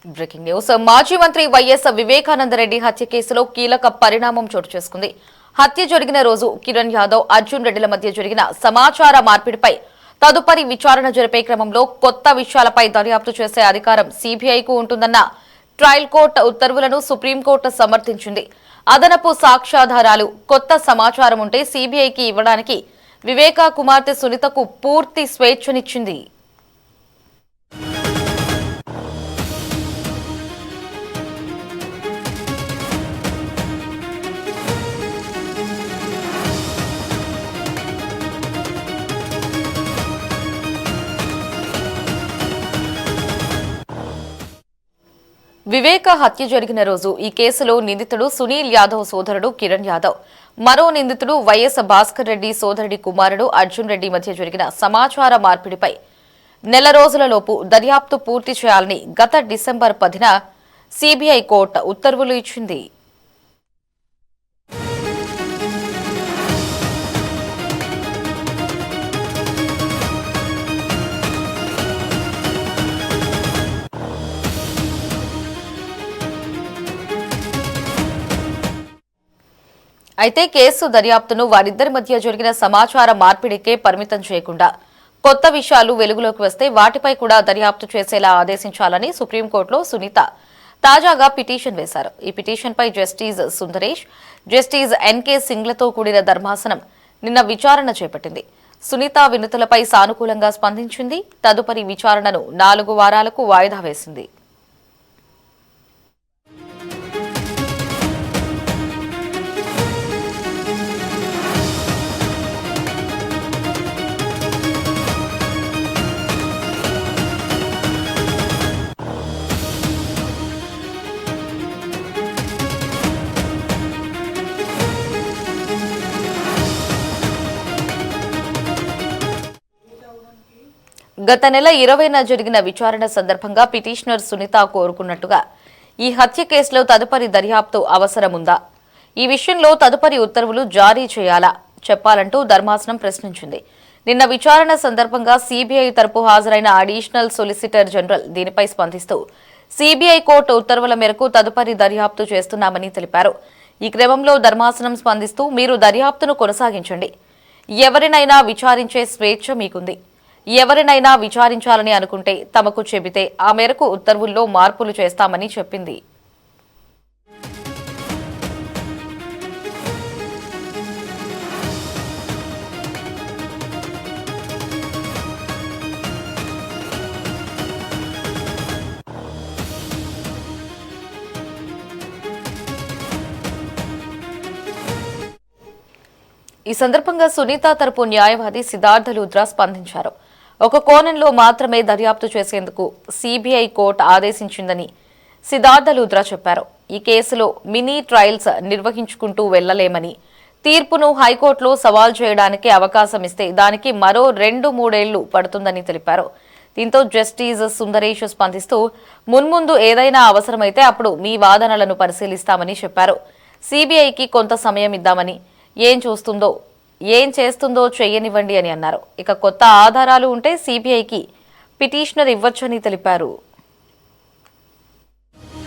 Breaking news. మాజీ మంత్రి YS Vivekananda Reddy హత్య కేసులో కీలక పరిణామం చోటు చేసుకుంది. హత్య జరిగిన రోజు కిరణ్ యాదవ్, అర్జున్ రెడ్డిల మధ్య జరిగిన సమాచార మార్పిడిపై తదుపరి విచారణ జరిపే క్రమంలో కొత్త విషయాలపై దర్యాప్తు చేసే అధికారం సీబీఐకు ఉంటుందన్న ట్రయల్ కోర్టు ఉత్తర్వులను సుప్రీంకోర్టు సమర్థించింది. అదనపు సాక్ష్యాధారాలు, కొత్త సమాచారం ఉంటే సీబీఐకి ఇవ్వడానికి వివేకా కుమార్తె సునీతకు పూర్తి స్వేచ్ఛనిచ్చింది. వివేక హత్య జరిగిన రోజు ఈ కేసులో నిందితుడు సునీల్ యాదవ్ సోదరుడు కిరణ్ యాదవ్, మరో నిందితుడు వైఎస్ భాస్కర్ రెడ్డి సోదరుడి కుమారుడు అర్జున్ రెడ్డి మధ్య జరిగిన సమాచార మార్పిడిపై నెల రోజులలోపు దర్యాప్తు పూర్తి చేయాలని గత డిసెంబర్ 10న సీబీఐ కోర్టు ఉత్తర్వులు ఇచ్చింది. అయితే కేసు దర్యాప్తును వారిద్దరి మధ్య జరిగిన సమాచార మార్పిడికే పరిమితం చేయకుండా కొత్త విషయాలు వెలుగులోకి వస్తే వాటిపై కూడా దర్యాప్తు చేసేలా ఆదేశించాలని సుప్రీంకోర్టులో సునీత తాజాగా పిటిషన్ వేశారు. ఈ పిటిషన్పై జస్టిస్ సుందరేష్, జస్టిస్ ఎన్కే సింగ్లతో కూడిన ధర్మాసనం నిన్న విచారణ చేపట్టింది. సునీత వినతులపై సానుకూలంగా స్పందించింది. తదుపరి విచారణను 4 వారాలకు వాయిదా వేసింది. గత నెల 20న జరిగిన విచారణ సందర్భంగా పిటిషనర్ సునీత కోరుకున్నట్టుగా ఈ హత్య కేసులో తదుపరి దర్యాప్తు అవసరముందా, ఈ విషయంలో తదుపరి ఉత్తర్వులు జారీ చేయాలా చెప్పాలంటూ ధర్మాసనం ప్రశ్నించింది. నిన్న విచారణ సందర్భంగా సీబీఐ తరపు హాజరైన అడిషనల్ సొలిసిటర్ జనరల్ దీనిపై స్పందిస్తూ సీబీఐ కోర్టు ఉత్తర్వుల మేరకు తదుపరి దర్యాప్తు చేస్తున్నామని తెలిపారు. ఈ క్రమంలో ధర్మాసనం స్పందిస్తూ మీరు దర్యాప్తును కొనసాగించండి, ఎవరినైనా విచారించే స్వేచ్ఛ మీకుంది, ఎవరినైనా విచారించాలని అనుకుంటే తమకు చెబితే ఆ మేరకు ఉత్తర్వుల్లో మార్పులు చేస్తామని చెప్పింది. ఈ సందర్భంగా సునీత తరపు న్యాయవాది సిద్ధార్థ లూథ్రా స్పందించారు. ఒక కోణంలో మాత్రమే దర్యాప్తు చేసేందుకు సీబీఐ కోర్టు ఆదేశించిందని సిద్ధార్థ లూథ్రా చెప్పారు. ఈ కేసులో మినీ ట్రయల్స్ నిర్వహించుకుంటూ వెళ్లలేమని, తీర్పును హైకోర్టులో సవాల్ చేయడానికి అవకాశం ఇస్తే దానికి మరో 2-3 ఏళ్లు పడుతుందని తెలిపారు. దీంతో జస్టిస్ సుందరేష్ స్పందిస్తూ మున్ముందు ఏదైనా అవసరమైతే అప్పుడు మీ వాదనలను పరిశీలిస్తామని చెప్పారు. సీబీఐకి కొంత సమయం ఇద్దామని, ఏం చేస్తుందో చేయనివ్వండి అని అన్నారు. ఇక కొత్త ఆధారాలు ఉంటే సీబీఐకి పిటిషనర్ ఇవ్వొచ్చని తెలిపారు.